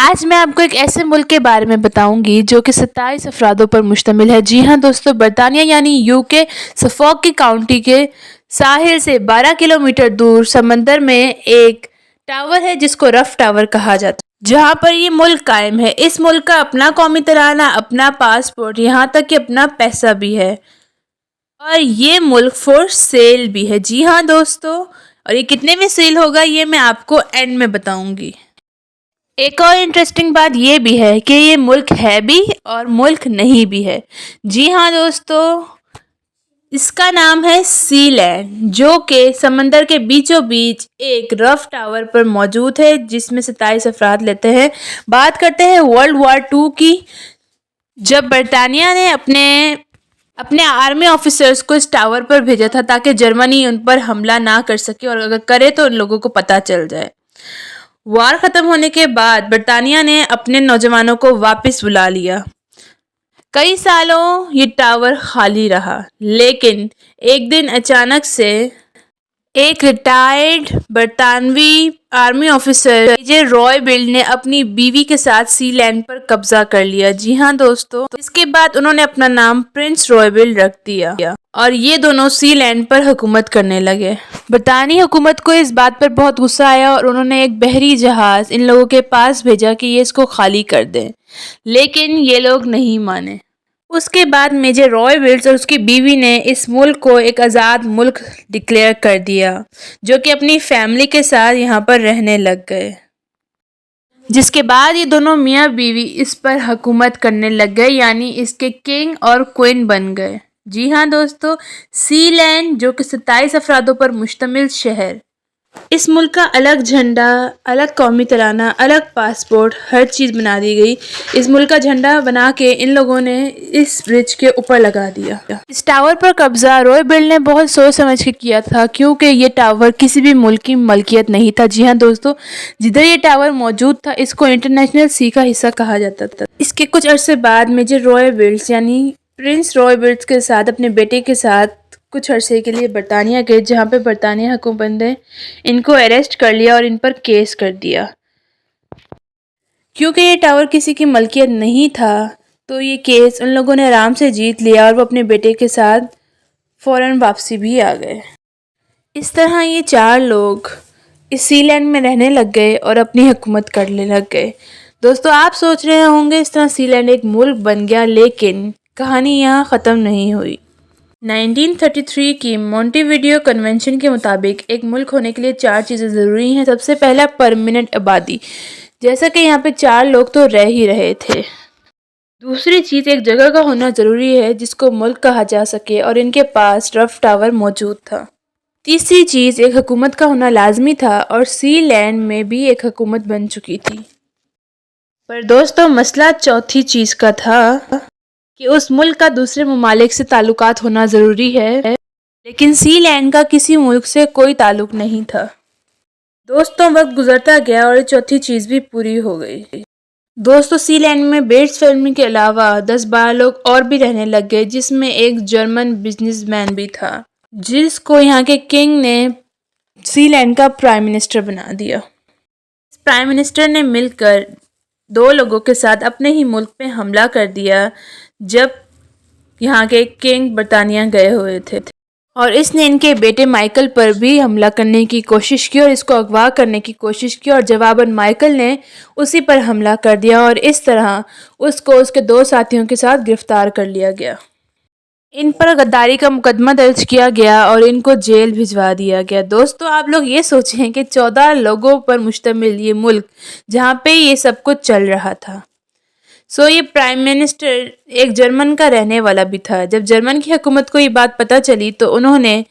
آج میں آپ کو ایک ایسے ملک کے بارے میں بتاؤں گی جو کہ 27 افرادوں پر مشتمل ہے۔ جی ہاں دوستو، برطانیہ یعنی یو کے سفوک کی کاؤنٹی کے ساحل سے 12 کلومیٹر دور سمندر میں ایک ٹاور ہے جس کو رف ٹاور کہا جاتا ہے، جہاں پر یہ ملک قائم ہے۔ اس ملک کا اپنا قومی ترانہ، اپنا پاسپورٹ، یہاں تک کہ اپنا پیسہ بھی ہے، اور یہ ملک فور سیل بھی ہے۔ جی ہاں دوستو، اور یہ کتنے میں سیل ہوگا یہ میں آپ کو اینڈ میں بتاؤں گی۔ ایک اور انٹرسٹنگ بات یہ بھی ہے کہ یہ ملک ہے بھی اور ملک نہیں بھی ہے۔ جی ہاں دوستو، اس کا نام ہے سی لینڈ، جو کہ سمندر کے بیچوں بیچ ایک رف ٹاور پر موجود ہے، جس میں 27 افراد لیتے ہیں۔ بات کرتے ہیں ورلڈ وار 2 کی، جب برطانیہ نے اپنے آرمی آفیسرز کو اس ٹاور پر بھیجا تھا تاکہ جرمنی ان پر حملہ نہ کر سکے، اور اگر کرے تو ان لوگوں کو پتہ چل جائے۔ وار ختم ہونے کے بعد برطانیہ نے اپنے نوجوانوں کو واپس بلا لیا۔ کئی سالوں یہ ٹاور خالی رہا، لیکن ایک دن اچانک سے ایک ریٹائرڈ برطانوی آرمی آفیسر میجر رائے بلڈ نے اپنی بیوی کے ساتھ سی لینڈ پر قبضہ کر لیا۔ جی ہاں دوستو، اس کے بعد انہوں نے اپنا نام پرنس رائے بلڈ رکھ دیا اور یہ دونوں سی لینڈ پر حکومت کرنے لگے۔ برطانوی حکومت کو اس بات پر بہت غصہ آیا اور انہوں نے ایک بحری جہاز ان لوگوں کے پاس بھیجا کہ یہ اس کو خالی کر دیں، لیکن یہ لوگ نہیں مانے۔ اس کے بعد میجر رائے بلڈ اور اس کی بیوی نے اس ملک کو ایک آزاد ملک ڈکلیئر کر دیا، جو کہ اپنی فیملی کے ساتھ یہاں پر رہنے لگ گئے، جس کے بعد یہ دونوں میاں بیوی اس پر حکومت کرنے لگ گئے، یعنی اس کے کنگ اور کوئین بن گئے۔ جی ہاں دوستو، سی لینڈ جو کہ 27 افرادوں پر مشتمل شہر، اس ملک کا الگ جھنڈا، الگ قومی ترانہ، الگ پاسپورٹ، ہر چیز بنا دی گئی۔ اس ملک کا جھنڈا بنا کے ان لوگوں نے اس برج کے اوپر لگا دیا۔ اس ٹاور پر قبضہ رائے بلڈ نے بہت سوچ سمجھ کے کیا تھا، کیونکہ یہ ٹاور کسی بھی ملک کی ملکیت نہیں تھا۔ جی ہاں دوستو، جدھر یہ ٹاور موجود تھا اس کو انٹرنیشنل سی کا حصہ کہا جاتا تھا۔ اس کے کچھ عرصے بعد میجر رائے بلڈ یعنی پرنس رائے بلڈ کے ساتھ اپنے بیٹے کے ساتھ کچھ عرصے کے لیے برطانیہ گئے، جہاں پہ برطانیہ حکومت نے ان کو اریسٹ کر لیا اور ان پر کیس کر دیا۔ کیونکہ یہ ٹاور کسی کی ملکیت نہیں تھا تو یہ کیس ان لوگوں نے آرام سے جیت لیا اور وہ اپنے بیٹے کے ساتھ فوراً واپسی بھی آ گئے۔ اس طرح یہ 4 لوگ اس سی لینڈ میں رہنے لگ گئے اور اپنی حکومت کرنے لگ گئے۔ دوستو، آپ سوچ رہے ہوں گے اس طرح سی لینڈ ایک ملک بن گیا، لیکن کہانی یہاں ختم نہیں ہوئی۔ 1933 کی مونٹی ویڈیو کنونشن کے مطابق ایک ملک ہونے کے لیے 4 چیزیں ضروری ہیں۔ سب سے پہلا پرماننٹ آبادی، جیسا کہ یہاں پہ 4 لوگ تو رہ ہی رہے تھے۔ دوسری چیز ایک جگہ کا ہونا ضروری ہے جس کو ملک کہا جا سکے، اور ان کے پاس رف ٹاور موجود تھا۔ تیسری چیز ایک حکومت کا ہونا لازمی تھا، اور سی لینڈ میں بھی ایک حکومت بن چکی تھی۔ پر دوستو، مسئلہ چوتھی چیز کا تھا کہ اس ملک کا دوسرے ممالک سے تعلقات ہونا ضروری ہے، لیکن سی لینڈ کا کسی ملک سے کوئی تعلق نہیں تھا۔ دوستوں، وقت گزرتا گیا اور یہ چوتھی چیز بھی پوری ہو گئی۔ دوستوں، سی لینڈ میں بیٹس فیملی کے علاوہ 10-12 لوگ اور بھی رہنے لگ گئے، جس میں ایک جرمن بزنس مین بھی تھا، جس کو یہاں کے کنگ نے سی لینڈ کا پرائم منسٹر بنا دیا۔ اس پرائم منسٹر نے مل کر 2 لوگوں کے ساتھ اپنے ہی ملک پہ حملہ کر دیا جب یہاں کے کنگ برطانیہ گئے ہوئے تھے، اور اس نے ان کے بیٹے مائیکل پر بھی حملہ کرنے کی کوشش کی اور اس کو اغوا کرنے کی کوشش کی، اور جواباً مائیکل نے اسی پر حملہ کر دیا، اور اس طرح اس کو اس کے 2 ساتھیوں کے ساتھ گرفتار کر لیا گیا۔ ان پر غداری کا مقدمہ درج کیا گیا اور ان کو جیل بھجوا دیا گیا۔ دوستو، آپ لوگ یہ سوچیں کہ 14 لوگوں پر مشتمل یہ ملک جہاں پہ یہ سب کچھ چل رہا تھا، یہ پرائم منسٹر ایک جرمن کا رہنے والا بھی تھا۔ جب جرمن کی حکومت کو یہ بات پتہ چلی تو انہوں نے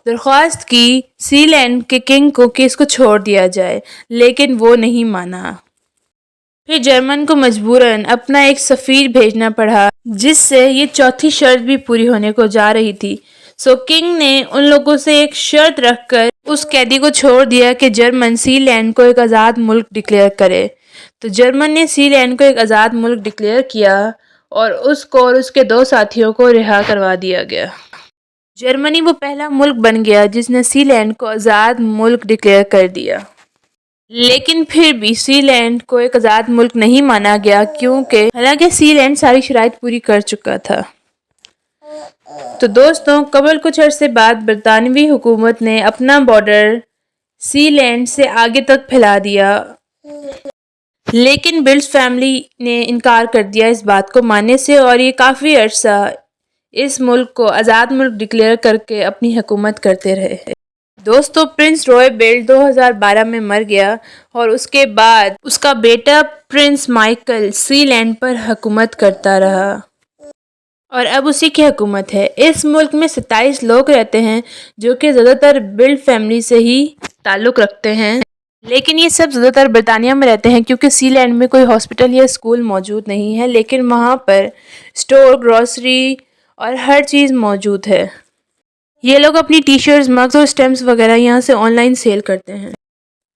درخواست کی سی لینڈ کے کنگ کو کہ اس کو چھوڑ دیا جائے، لیکن وہ نہیں مانا۔ پھر جرمن کو مجبوراً اپنا ایک سفیر بھیجنا پڑا، جس سے یہ چوتھی شرط بھی پوری ہونے کو جا رہی تھی۔ کنگ نے ان لوگوں سے ایک شرط رکھ کر اس قیدی کو چھوڑ دیا کہ جرمن سی لینڈ کو ایک آزاد ملک ڈکلیئر کرے۔ تو جرمن نے سی لینڈ کو ایک آزاد ملک ڈکلیئر کیا اور اس کو اور اس کے 2 ساتھیوں کو رہا کروا دیا گیا۔ جرمنی وہ پہلا ملک بن گیا جس نے سی لینڈ کو آزاد ملک ڈکلیئر کر دیا۔ لیکن پھر بھی سی لینڈ کو ایک آزاد ملک نہیں مانا گیا، کیونکہ حالانکہ سی لینڈ ساری شرائط پوری کر چکا تھا۔ تو دوستوں، قبل کچھ عرصے بعد برطانوی حکومت نے اپنا بارڈر سی لینڈ سے آگے تک پھیلا دیا، لیکن بلٹس فیملی نے انکار کر دیا اس بات کو ماننے سے، اور یہ کافی عرصہ اس ملک کو آزاد ملک ڈکلیئر کر کے اپنی حکومت کرتے رہے۔ دوستوں، پرنس روئے بیلٹ 2012 میں مر گیا، اور اس کے بعد اس کا بیٹا پرنس مائیکل سی لینڈ پر حکومت کرتا رہا، اور اب اسی کی حکومت ہے۔ اس ملک میں 27 لوگ رہتے ہیں جو کہ زیادہ تر بلٹ فیملی سے ہی تعلق رکھتے ہیں، لیکن یہ سب زیادہ تر برطانیہ میں رہتے ہیں کیونکہ سی لینڈ میں کوئی ہاسپٹل یا اسکول موجود نہیں ہے، لیکن وہاں پر اسٹور، گروسری اور ہر چیز موجود ہے۔ یہ لوگ اپنی ٹی شرٹس، مگز اور اسٹیمپس وغیرہ یہاں سے آن لائن سیل کرتے ہیں۔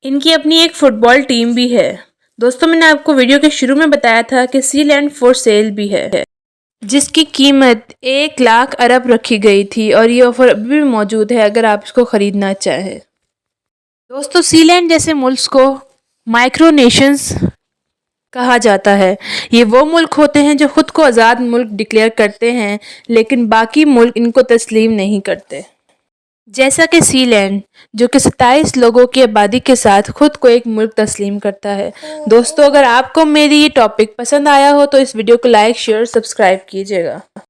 ان کی اپنی ایک فٹ بال ٹیم بھی ہے۔ دوستوں، میں نے آپ کو ویڈیو کے شروع میں بتایا تھا کہ سی لینڈ فور سیل بھی ہے، جس کی قیمت 1,00,000 ارب رکھی گئی تھی، اور یہ آفر ابھی بھی موجود ہے اگر آپ اس کو خریدنا چاہیں۔ دوستوں، سی لینڈ جیسے ملک کو مائکرو نیشنز کہا جاتا ہے۔ یہ وہ ملک ہوتے ہیں جو خود کو آزاد ملک ڈکلیئر کرتے ہیں، لیکن باقی ملک ان کو تسلیم نہیں کرتے، جیسا کہ سی لینڈ، جو کہ 27 لوگوں کی آبادی کے ساتھ خود کو ایک ملک تسلیم کرتا ہے۔ دوستوں، اگر آپ کو میری یہ ٹاپک پسند آیا ہو تو اس ویڈیو کو لائک، شیئر، سبسکرائب کیجیے گا۔